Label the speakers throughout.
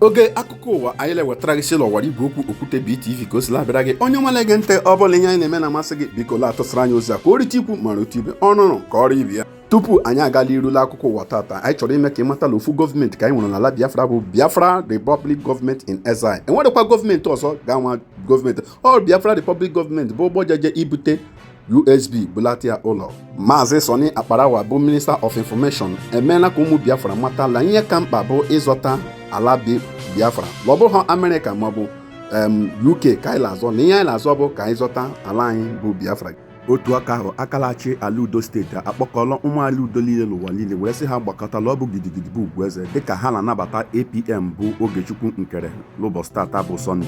Speaker 1: oge akụkọ ụwa anyị lewetara gị sila ụwa igwe okwu okwute BTV ka o si labịara gị onye ọmala ege ntị ọ bụla ihe anyị na-eme na-amasị gị biko latụsara anyị ozi a ka o rite ikwu ma rute ibe ọnụrụ ka ọrụ ibe ya. Tupu anyị agala irula akụkọ ụwa tata, anyị chọrọ ime ka ị matala ofu gọọmenti ka anyị nwere n'ala Biafra bụ Biafra Republic Government in Exile. Enwerekwa gọọmenti ọzọ ga-anwa gọọmenti ọ Biafra Republic Government bụ ụgbọ jeje ibute USB bulatia ụlọ. Maazị Soni Akparawa bụ Minister of Information emeela ka ụmụ Biafra matala ihe ka mkpa bụ ịzọta ala Biafra. Ọ bụghị Amerịka maọbụ UK ka anyị na-azọ na ihe anyị na-azọ bụ ka anyị zọta ala anyị bụ Biafra. Otu aka ahụ akalachi ala udo steeti akpọkọrọ ụmụ ala udo niile n'ụwa niile wee sị ha gbakọtala ọ bụ gidigidi bụ Ugwueze dịka ha na-anabata APM bụ Ogechukwu Nkere n'ụbọchị tata bụ Sọnde.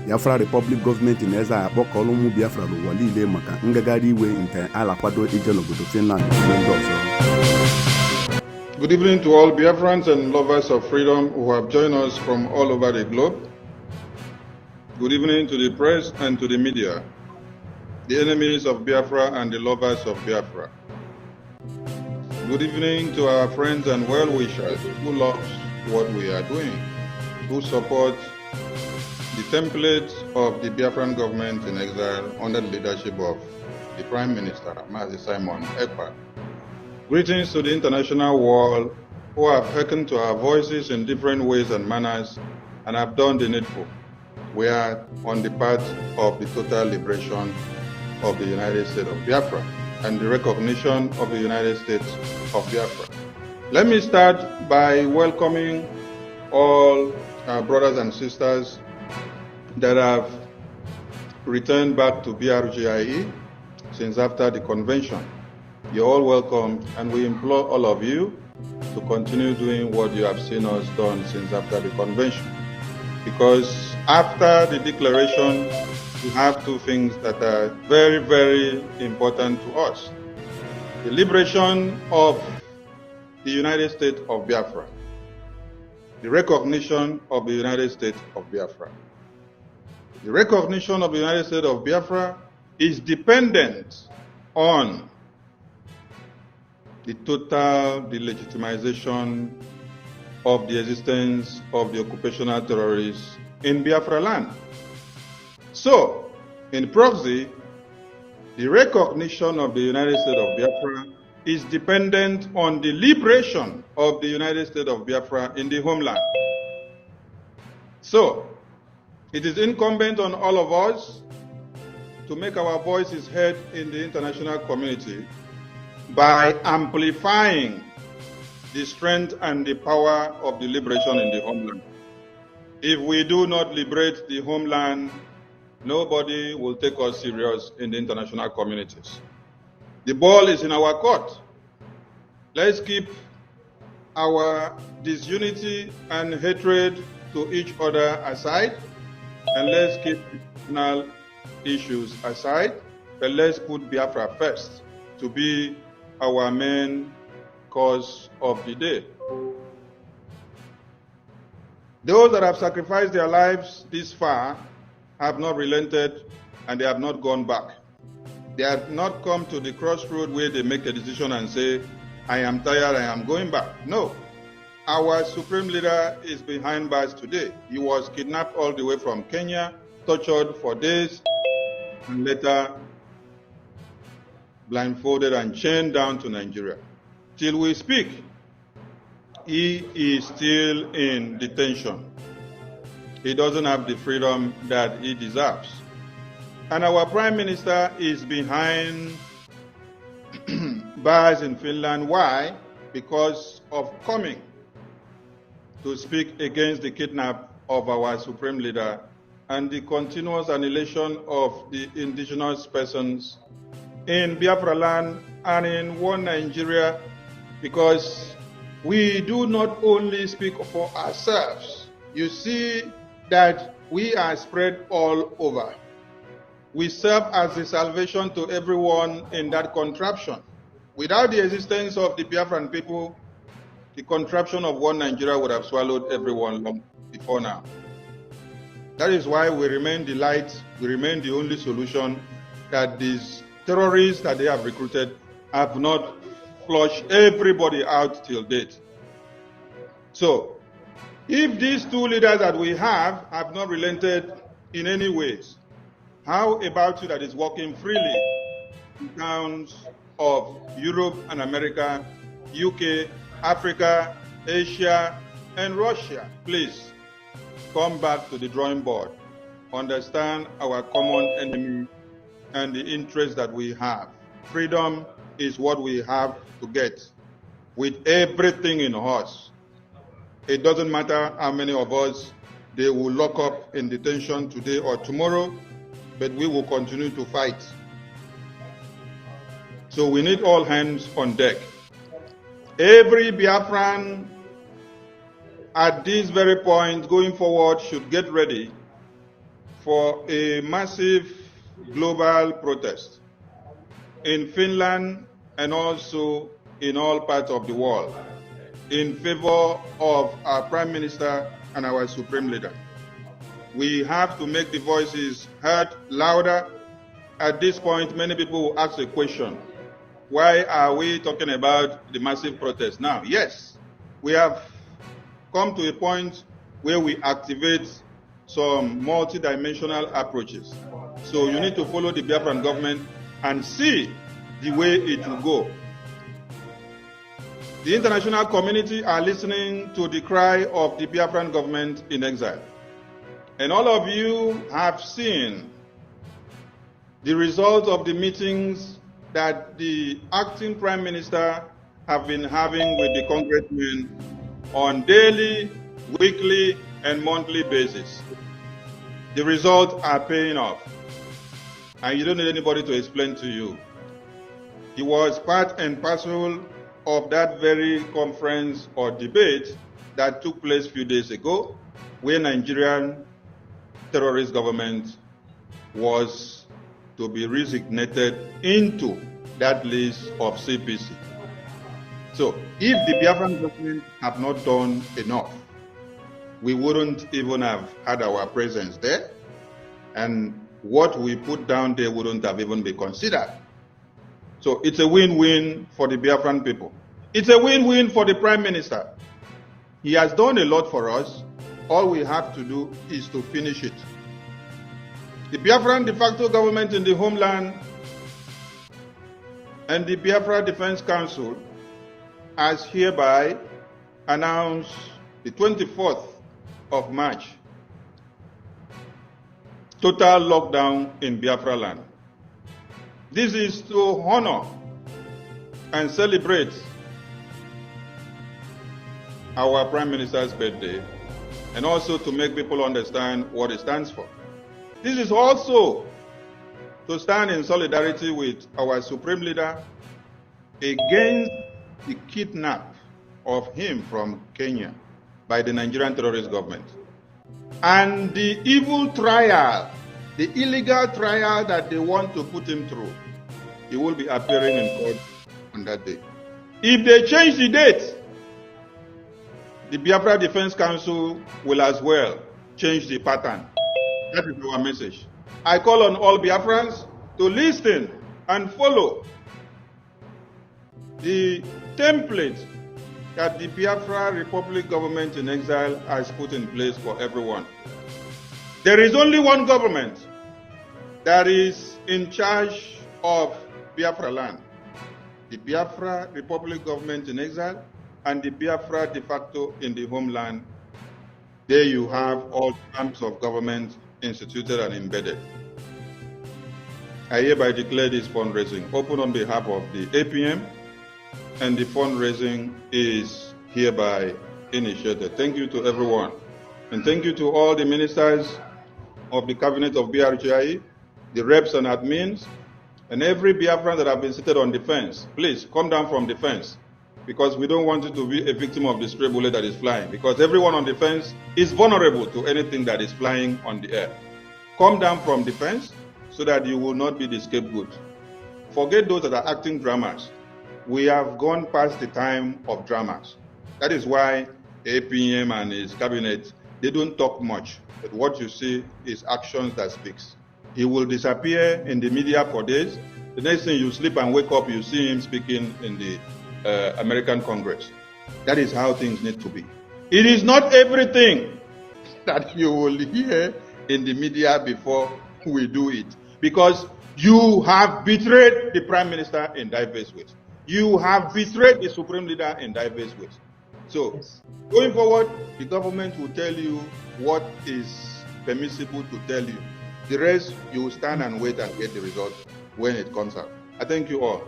Speaker 1: Biafra Republic Government in Exile akpọkọrọ ụmụ Biafra n'ụwa niile maka ngagharị iwe nke a na-akwado ije n'obodo Finland na ndị ọzọ.
Speaker 2: Good evening to all Biafrans and lovers of freedom who have joined us from all over the globe. Good evening to the press and to the media, the enemies of Biafra and the lovers of Biafra. Good evening to our friends and well-wishers who love what we are doing, who support the template of the Biafran government in exile under the leadership of the Prime Minister, Mazi Simon Ekpa. Greetings to the international world who have hearkened to our voices in different ways and manners and have done the needful. We are on the path of the total liberation of the United States of Biafra and the recognition of the United States of Biafra. Let me start by welcoming all our brothers and sisters that have returned back to BRGIE since after the convention. You're all welcome, and we implore all of you to continue doing what you have seen us done since after the convention. Because after the declaration, we have two things that are very, very important to us. The liberation of the United States of Biafra. The recognition of the United States of Biafra. The recognition of the United States of Biafra is dependent on the total delegitimization of the existence of the occupational terrorists in Biafra land. So, in proxy, the recognition of the United States of Biafra is dependent on the liberation of the United States of Biafra in the homeland. So, it is incumbent on all of us to make our voices heard in the international community by amplifying the strength and the power of the liberation in the homeland. If we do not liberate the homeland, nobody will take us serious in the international communities. The ball is in our court. Let's keep our disunity and hatred to each other aside, and let's keep national issues aside, but let's put Biafra first to be our main cause of the day. Those that have sacrificed their lives this far have not relented, and they have not gone back. They have not come to the crossroad where they make a decision and say, I am tired, I am going back. No. Our supreme leader is behind bars today. He was kidnapped all the way from Kenya, tortured for days, and later blindfolded and chained down to Nigeria. Till we speak, he is still in detention. He doesn't have the freedom that he deserves. And our Prime Minister is behind bars in Finland. Why? Because of coming to speak against the kidnap of our Supreme Leader and the continuous annihilation of the indigenous persons in Biafra land and in one Nigeria, because we do not only speak for ourselves. You see that we are spread all over. We serve as the salvation to everyone in that contraption. Without the existence of the Biafran people, the contraption of one Nigeria would have swallowed everyone long before now. That is why we remain the light, we remain the only solution that these terrorists that they have recruited have not flushed everybody out till date. So, If these two leaders that we have not relented in any ways, how about you that is walking freely in towns of Europe and America, UK, Africa, Asia, and Russia? Please come back to the drawing board. Understand our common enemy and the interest that we have. Freedom is what we have to get with everything in us. It doesn't matter how many of us they will lock up in detention today or tomorrow, but we will continue to fight. So we need all hands on deck. Every Biafran at this very point going forward should get ready for a massive global protest in Finland and also in all parts of the world in favor of our Prime Minister and our Supreme Leader. We have to make the voices heard louder. At this point, many people will ask a question. Why are we talking about the massive protest now? Yes, we have come to a point where we activate some multidimensional approaches. So you need to follow the Biafran government and see the way it will go. The international community are listening to the cry of the Biafran government in exile. And all of you have seen the result of the meetings that the acting Prime Minister have been having with the congressmen on daily, weekly, and monthly basis. The results are paying off. And you don't need anybody to explain to you. He was part and parcel of that very conference or debate that took place a few days ago, where Nigerian terrorist government was to be resignated into that list of CPC. So if the Biafran government have not done enough, we wouldn't even have had our presence there, and what we put down there wouldn't have even been considered. So it's a win-win for the Biafran people. It's a win-win for the Prime Minister. He has done a lot for us. All we have to do is to finish it. The Biafran de facto government in the homeland and the Biafra Defense Council has hereby announced the 24th of March total lockdown in Biafra land. This is to honor and celebrate our Prime Minister's birthday, and also to make people understand what it stands for. This is also to stand in solidarity with our Supreme Leader against the kidnap of him from Kenya by the Nigerian terrorist government, and the evil trial, the illegal trial that they want to put him through. He will be appearing in court on that day. If they change the date, the Biafra Defense Council will as well change the pattern. That is our message. I call on all Biafrans to listen and follow the template that the Biafra Republic government in exile has put in place for everyone. There is only one government that is in charge of Biafra land: the Biafra Republic government in exile and the Biafra de facto in the homeland. There you have all arms of government instituted and embedded. I hereby declare this fundraising open on behalf of the APM, and the fundraising is hereby initiated. Thank you to everyone, and thank you to all the ministers of the cabinet of BRGI, the reps and admins, and every Biafran that have been seated on the fence. Please come down from the fence, because we don't want you to be a victim of the stray bullet that is flying, because everyone on the fence is vulnerable to anything that is flying on the air. Come down from the fence so that you will not be the scapegoat. Forget those that are acting dramas. We have gone past the time of dramas. That is why APM and his cabinet, they don't talk much, but what you see is actions that speaks. He will disappear in the media for days. The next thing you sleep and wake up, you see him speaking in the American Congress. That is how things need to be. It is not everything that you will hear in the media before we do it, because you have betrayed the Prime Minister in diverse ways. You have betrayed the Supreme Leader in diverse ways. So, going forward, the government will tell you what is permissible to tell you. The rest, you will stand and wait and get the result when it comes out. I thank you all.